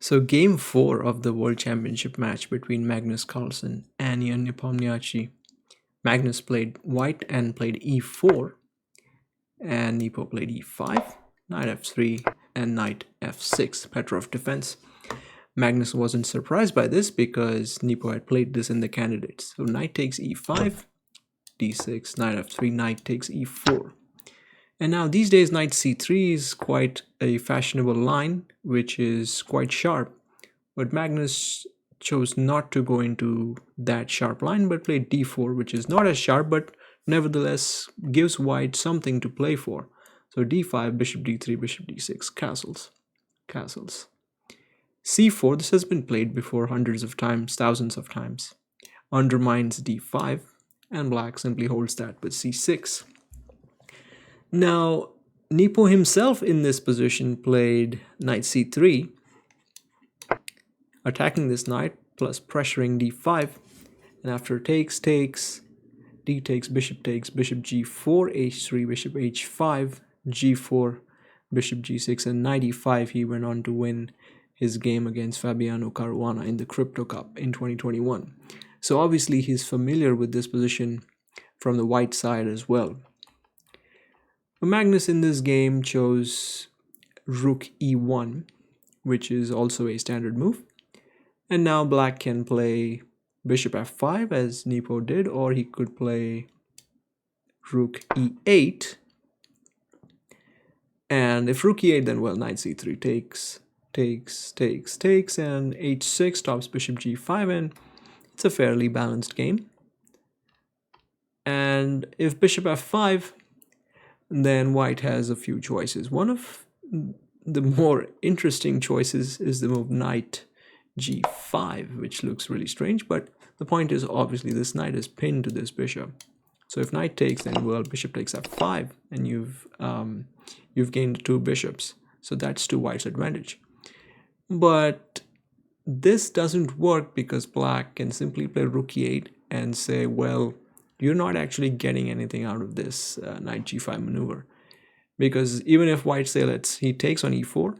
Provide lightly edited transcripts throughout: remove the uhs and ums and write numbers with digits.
So game 4 of the World Championship match between Magnus Carlsen and Nepomniachtchi. Magnus played white and played e4, and Nepo played e5, knight f3, and knight f6, Petrov defense. Magnus wasn't surprised by this because Nepo had played this in the candidates. So knight takes e5, d6, knight f3, knight takes e4. And now these days knight c3 is quite a fashionable line, which is quite sharp. But Magnus chose not to go into that sharp line, but played d4, which is not as sharp, but nevertheless gives white something to play for. So d5, bishop d3, bishop d6, castles. c4, this has been played before hundreds of times, thousands of times. Undermines d5, and black simply holds that with c6. Now, Nepo himself in this position played knight c3, attacking this knight plus pressuring d5, and after takes, d takes, bishop g4, h3, bishop h5, g4, bishop g6, and knight e5, he went on to win his game against Fabiano Caruana in the Crypto Cup in 2021. So obviously he's familiar with this position from the white side as well. Magnus in this game chose rook e1, which is also a standard move. And now black can play bishop f5 as Nepo did, or he could play rook e8. And if rook e8, then well, knight c3 takes, and h6 stops bishop g5, and it's a fairly balanced game. And if bishop f5, then white has a few choices. One of the more interesting choices is the move knight g5, which looks really strange, but the point is obviously this knight is pinned to this bishop. So if knight takes, then well, bishop takes f5, and you've gained 2 bishops. So that's to white's advantage. But this doesn't work because black can simply play rook e8 and say, well, you're not actually getting anything out of this knight g5 maneuver, because even if white say he takes on e4,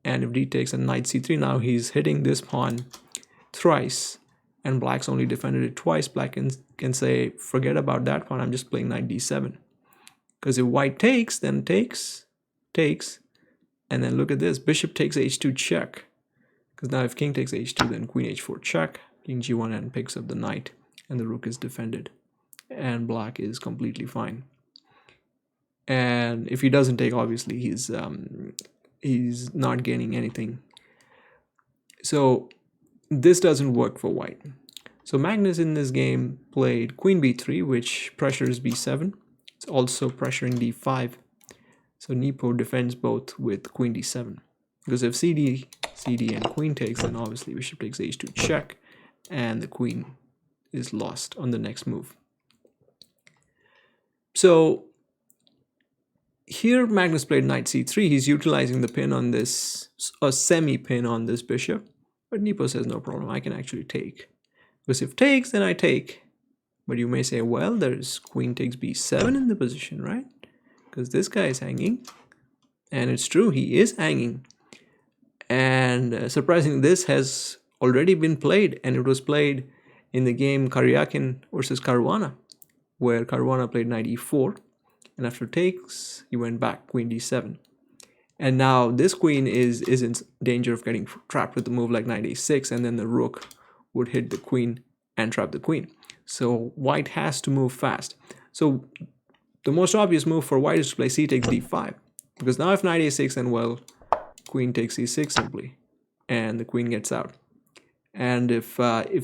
and if d takes on knight c3, now he's hitting this pawn thrice, and black's only defended it twice. Black can say, forget about that pawn, I'm just playing knight d7. Because if white takes, then takes, and then look at this, bishop takes h2 check. Because now if king takes h2, then queen h4 check, king g1, and picks up the knight, and the rook is defended, and black is completely fine. And if he doesn't take, obviously he's not gaining anything. So this doesn't work for white. So Magnus in this game played queen b3, which pressures b7. It's also pressuring d5. So Nepo defends both with queen d7. Because if cd, and queen takes, then obviously bishop takes h2 check, and the queen is lost on the next move. So here Magnus played knight c3. He's utilizing the pin on this, a semi-pin on this bishop. But Nepo says, no problem, I can actually take. Because if takes, then I take. But you may say, well, there's queen takes b7 in the position, right? Because this guy is hanging. And it's true, he is hanging. And surprisingly, this has already been played. And it was played in the game Karyakin versus Caruana, where Caruana played knight e4. And after takes, he went back, queen d7. And now this queen is in danger of getting trapped with the move like knight a6, and then the rook would hit the queen and trap the queen. So white has to move fast. So the most obvious move for white is to play c takes d5. Because now if knight a6, then well, queen takes e6 simply, and the queen gets out. And if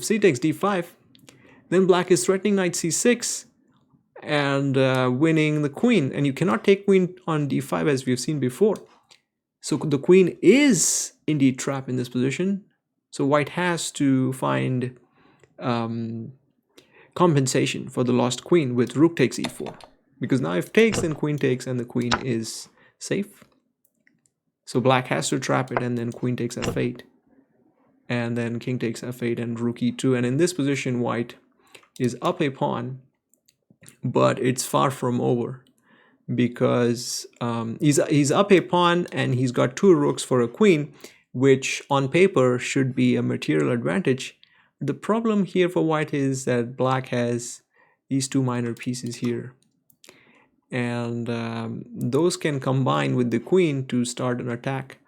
c takes d5, then black is threatening knight c6, and winning the queen, and you cannot take queen on d5 as we've seen before. So the queen is indeed trapped in this position. So white has to find compensation for the lost queen with rook takes e4, because now if takes, then queen takes, and the queen is safe. So black has to trap it, and then queen takes f8, and then king takes f8 and rook e2, and in this position white is up a pawn. But it's far from over, because he's up a pawn and he's got 2 rooks for a queen, which on paper should be a material advantage. The problem here for white is that black has these two minor pieces here, and those can combine with the queen to start an attack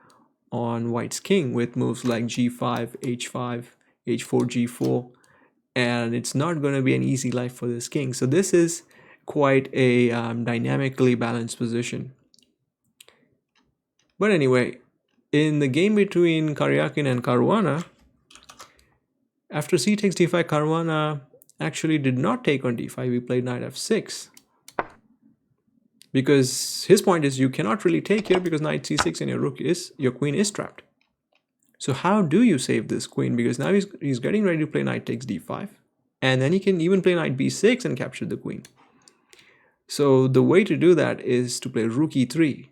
on white's king with moves like g5, h5, h4, g4, and it's not going to be an easy life for this king. So this is quite a dynamically balanced position. But anyway, in the game between Karyakin and Caruana, after c takes d5, Caruana actually did not take on d5. He played knight f6. Because his point is you cannot really take here because knight c6 and your queen is trapped. So how do you save this queen? Because now he's getting ready to play knight takes d5. And then he can even play knight b6 and capture the queen. So the way to do that is to play rook e3.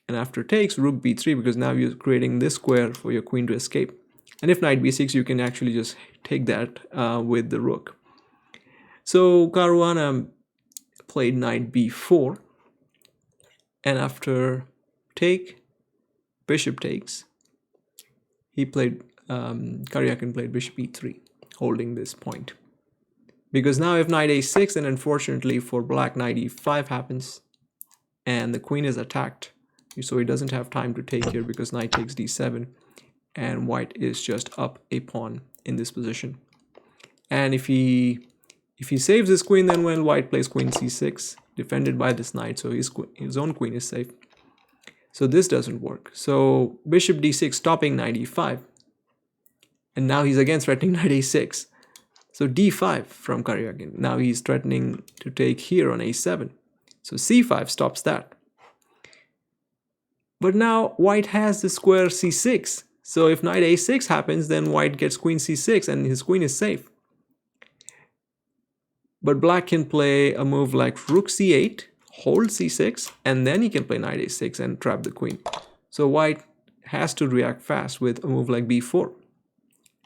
And after takes, rook b3, because now you're creating this square for your queen to escape. And if knight b6, you can actually just take that with the rook. So Caruana played knight b4. And after take, bishop takes, Karyakin played bishop e3, holding this point. Because now if knight a6, then unfortunately for black, knight e5 happens, and the queen is attacked. So he doesn't have time to take here because knight takes d7, and white is just up a pawn in this position. And if he saves his queen, then when white plays queen c6, defended by this knight, so his own queen is safe. So this doesn't work. So bishop d6 stopping knight e5. And now he's again threatening knight a6. So d5 from Karyakin. Now he's threatening to take here on a7. So c5 stops that. But now white has the square c6. So if knight a6 happens, then white gets queen c6 and his queen is safe. But black can play a move like rook c8, hold c6, and then he can play knight a6 and trap the queen. So white has to react fast with a move like b4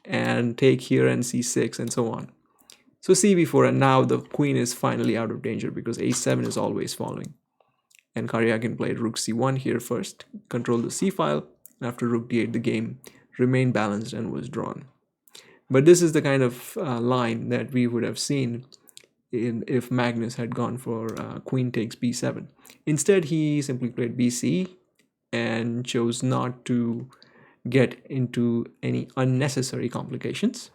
and take here and c6 and so on. So cb4, and now the queen is finally out of danger because a7 is always falling. And Karyakin played rook c1 here first, controlled the c file, and after rook d8 the game remained balanced and was drawn. But this is the kind of line that we would have seen if Magnus had gone for queen takes b7. Instead, he simply played bc and chose not to get into any unnecessary complications,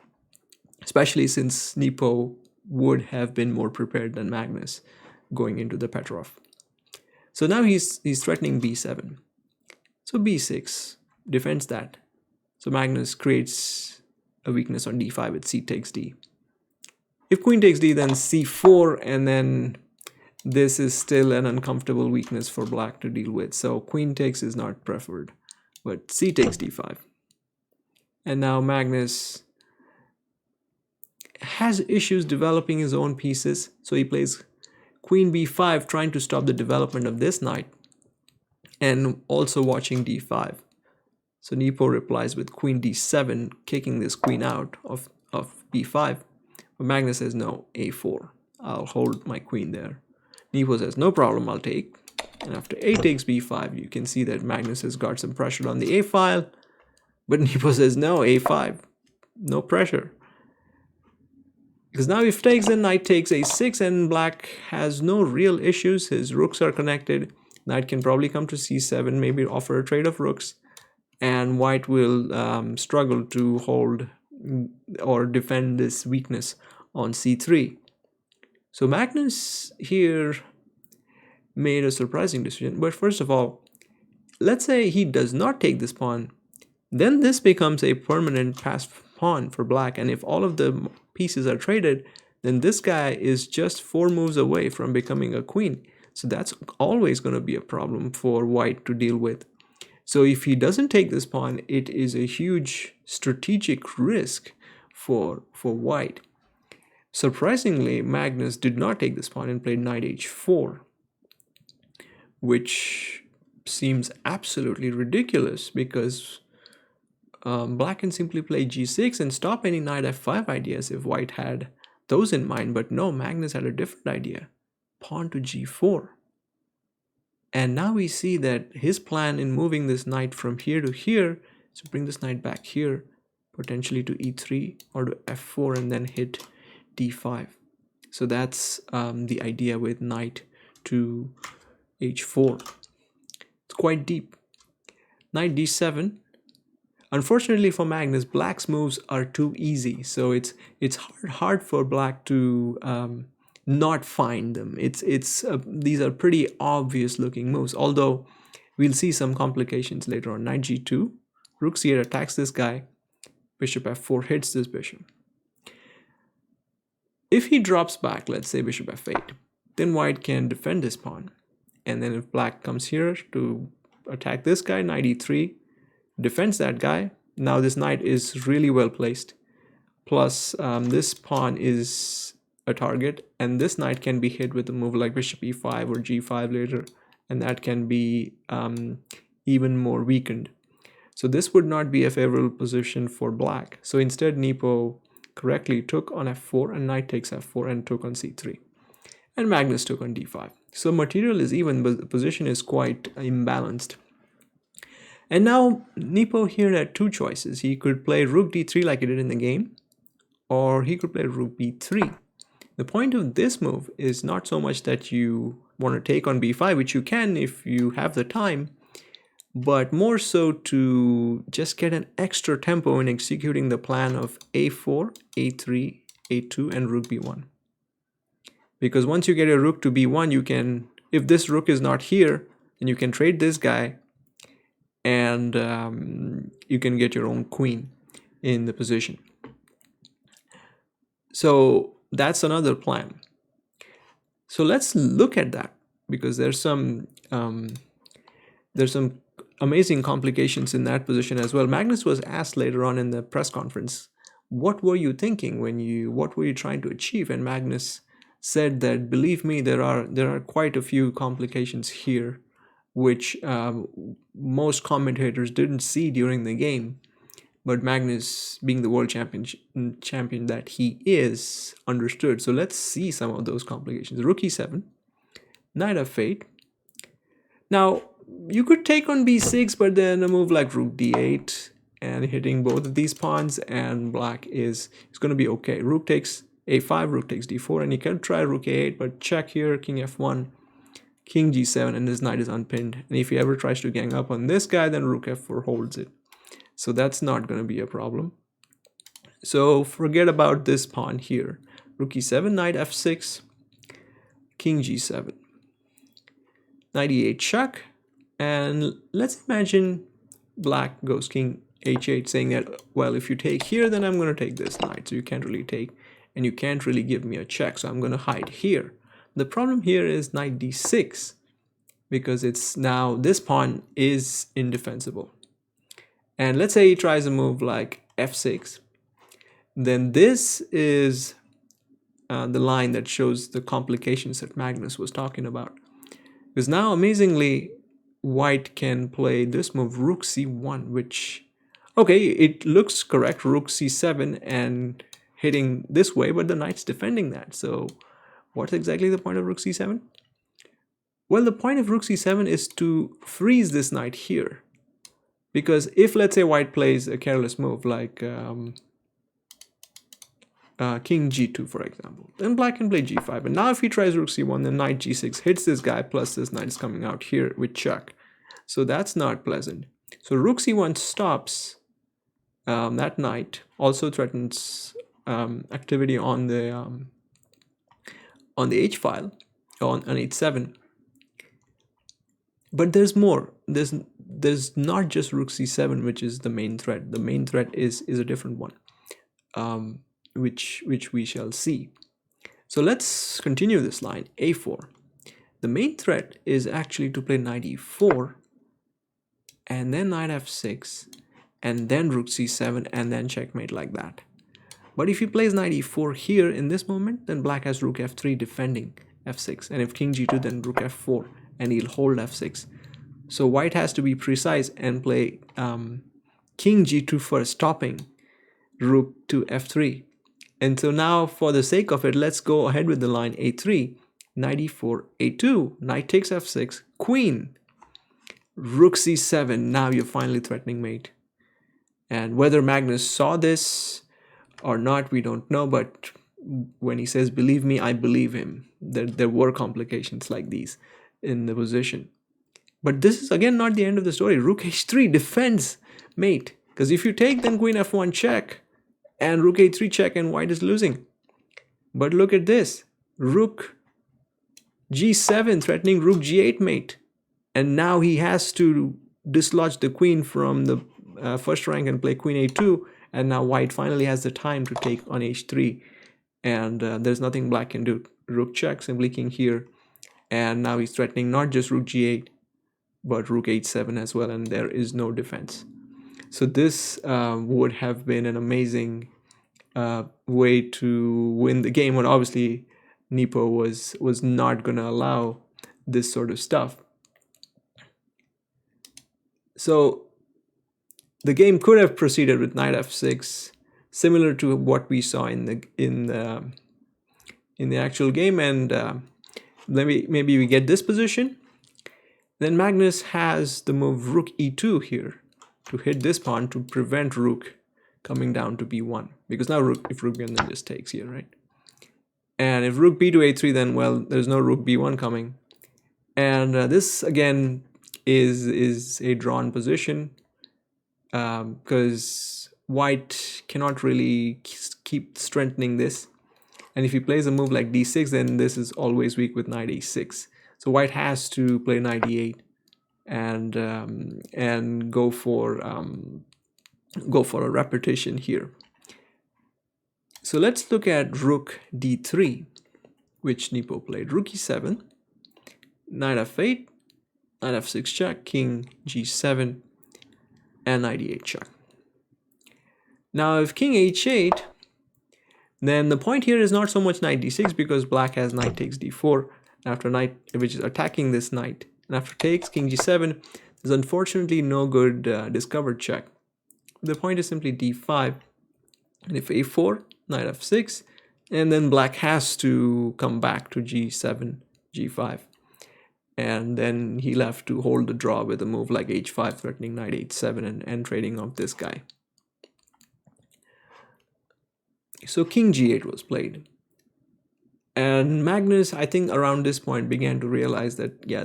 especially since Nepo would have been more prepared than Magnus going into the Petrov. So now he's threatening b7. So b6 defends that. So Magnus creates a weakness on d5 with c takes d. If queen takes d, then c4, and then this is still an uncomfortable weakness for black to deal with. So queen takes is not preferred, but c takes d5. And now Magnus has issues developing his own pieces, so he plays queen b5, trying to stop the development of this knight, and also watching d5. So Nepo replies with queen d7, kicking this queen out of b5. But Magnus says, no, a4. I'll hold my queen there. Nepo says, no problem, I'll take. And after a takes b5, you can see that Magnus has got some pressure on the a file. But Nepo says, no, a5. No pressure. Because now if takes, then knight takes a6, and black has no real issues. His rooks are connected. Knight can probably come to c7, maybe offer a trade of rooks. And white will struggle to hold or defend this weakness on c3. So Magnus here made a surprising decision. But first of all, let's say he does not take this pawn, then this becomes a permanent passed pawn for black. And if all of the pieces are traded, then this guy is just 4 moves away from becoming a queen. So that's always going to be a problem for white to deal with. So if he doesn't take this pawn, it is a huge strategic risk for white. Surprisingly, Magnus did not take this pawn and played knight h4, which seems absolutely ridiculous because black can simply play g6 and stop any knight f5 ideas if white had those in mind. But no, Magnus had a different idea. Pawn to g4. And now we see that his plan in moving this knight from here to here So bring this knight back here, potentially to e3 or to f4 and then hit d5. So that's the idea with knight to h4. It's quite deep. Knight d7. Unfortunately for Magnus, black's moves are too easy, so it's hard for black to not find them. These are pretty obvious looking moves, although we'll see some complications later on. Knight g2, rook c8 attacks this guy, bishop f4 hits this bishop. If he drops back, let's say bishop f8, then white can defend this pawn. And then if black comes here to attack this guy, knight e3, defends that guy. Now this knight is really well placed. Plus this pawn is a target, and this knight can be hit with a move like bishop e5 or g5 later, and that can be even more weakened. So this would not be a favorable position for black. So instead Nepo correctly took on f4 and knight takes f4 and took on c3. And Magnus took on d5. So material is even, but the position is quite imbalanced. And now Nepo here had two choices. He could play rook d3 like he did in the game, or he could play rook b3. The point of this move is not so much that you want to take on b5, which you can if you have the time, but more so to just get an extra tempo in executing the plan of a4, a3, a2, and rook b1. Because once you get a rook to b1, you can, if this rook is not here, then you can trade this guy, and you can get your own queen in the position. So that's another plan. So let's look at that, because there's some amazing complications in that position as well. Magnus was asked later on in the press conference, what were you thinking what were you trying to achieve? And Magnus said that, believe me, there are quite a few complications here, which most commentators didn't see during the game, but Magnus, being the world champion that he is, understood. So let's see some of those complications. Rook e7, knight f8. Now you could take on b6, but then a move like rook d8 and hitting both of these pawns, and black is going to be okay. Rook takes a5, rook takes d4, and you can try rook a8, but check here, king f1, king g7, and this knight is unpinned. And if he ever tries to gang up on this guy, then rook f4 holds it. So that's not going to be a problem. So forget about this pawn here. Rook e7, knight f6, king g7, knight e8 check, and let's imagine black goes king h8, saying that, well, if you take here, then I'm going to take this knight, so you can't really take, and you can't really give me a check, so I'm going to hide here. The problem here is knight d6, because it's now, this pawn is indefensible. And let's say he tries a move like f6, then this is the line that shows the complications that Magnus was talking about. Because now, amazingly, white can play this move, rook c1, which, okay, it looks correct, rook c7 and hitting this way, but the knight's defending that. So what's exactly the point of rook c7? Well, the point of rook c7 is to freeze this knight here. Because if, let's say, white plays a careless move like king g2, for example, then black can play g5. And now if he tries rook c1, then knight g6 hits this guy, plus this knight is coming out here with check. So that's not pleasant. So rook c1 stops that knight, also threatens activity on the h file, on h7. But there's more. There's not just rook c7, which is the main threat. The main threat is a different one, which we shall see. So let's continue this line, a4. The main threat is actually to play knight e4, and then knight f6, and then rook c7, and then checkmate like that. But if he plays knight e4 here in this moment, then black has rook f3 defending f6, and if king g2, then rook f4, and he'll hold f6. So white has to be precise and play king g2 first, stopping rook to f3. And so now, for the sake of it, let's go ahead with the line a3, knight e4, a2, knight takes f6, queen, rook c7. Now you're finally threatening mate. And whether Magnus saw this or not, we don't know, but when he says, believe me, I believe him. There were complications like these in the position. But this is again not the end of the story. Rook h3 defends mate. Because if you take, then queen f1 check, and rook a3 check, and white is losing. But look at this. Rook g7 threatening rook g8 mate. And now he has to dislodge the queen from the first rank and play queen a2. And now white finally has the time to take on h3. And there's nothing black can do. Rook check, simply king here. And now he's threatening not just rook g8, but rook h7 as well. And there is no defense. So this would have been an amazing way to win the game. But obviously, Nepo was not going to allow this sort of stuff. So the game could have proceeded with knight f6, similar to what we saw in the actual game, and maybe we get this position. Then Magnus has the move rook e2 here to hit this pawn to prevent rook coming down to b1, because now if rook b1 then just takes here, right? And if rook b2 a3, then well, there's no rook b1 coming, and this again is a drawn position, because white cannot really keep strengthening this. And if he plays a move like d6, then this is always weak with knight a6. So white has to play knight e8 and go for a repetition here. So let's look at rook d3, which Nepo played. Rook e7, knight f8, knight f6 check, king g7, and knight e8 check. Now if king h8, then the point here is not so much knight d6, because black has knight takes d4 after knight, which is attacking this knight. And after takes, king g7, there's unfortunately no good discovered check. The point is simply d5. And if a4, knight f6, and then black has to come back to g7, g5. And then he left to hold the draw with a move like h5, threatening knight h7 and trading off this guy. So king g8 was played. And Magnus, I think around this point, began to realize that, yeah,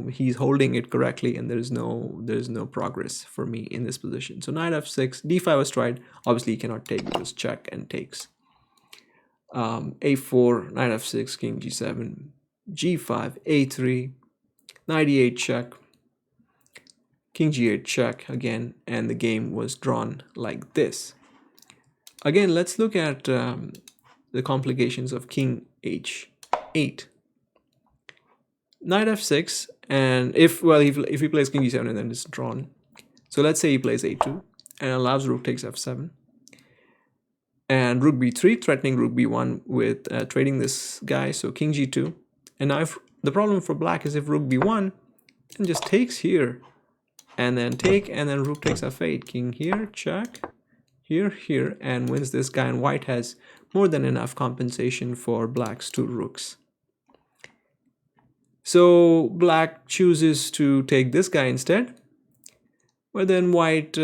he's holding it correctly, and there's no progress for me in this position. So knight f6, d5 was tried. Obviously, he cannot take because check and takes. a4, knight f6, king g7, g5, a3, knight e8 check, king g8 check again, and the game was drawn like this. Again, let's look at the complications of king h8. Knight f6, and if he plays king g7, then it's drawn. So let's say he plays a2 and allows rook takes f7, and rook b3, threatening rook b1 with trading this guy. So king g2, and now if the problem for black is if rook b1, then just takes here, and then take, and then rook takes f8, king here, check, here, and wins this guy, and white has more than enough compensation for black's two rooks. So black chooses to take this guy instead, but then white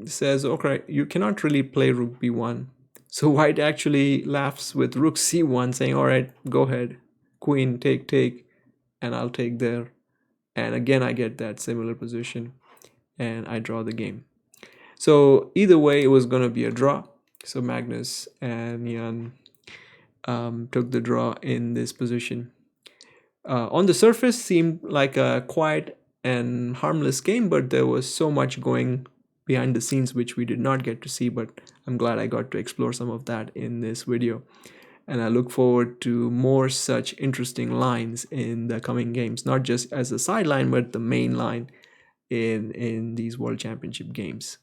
says, okay, you cannot really play rook b1. So white actually laughs with rook c1, saying, all right, go ahead, queen, take, and I'll take there. And again, I get that similar position, and I draw the game. So either way, it was going to be a draw. So Magnus and Jan took the draw in this position. On the surface, seemed like a quiet and harmless game, but there was so much going behind the scenes which we did not get to see, but I'm glad I got to explore some of that in this video. And I look forward to more such interesting lines in the coming games, not just as a sideline, but the main line in these World Championship games.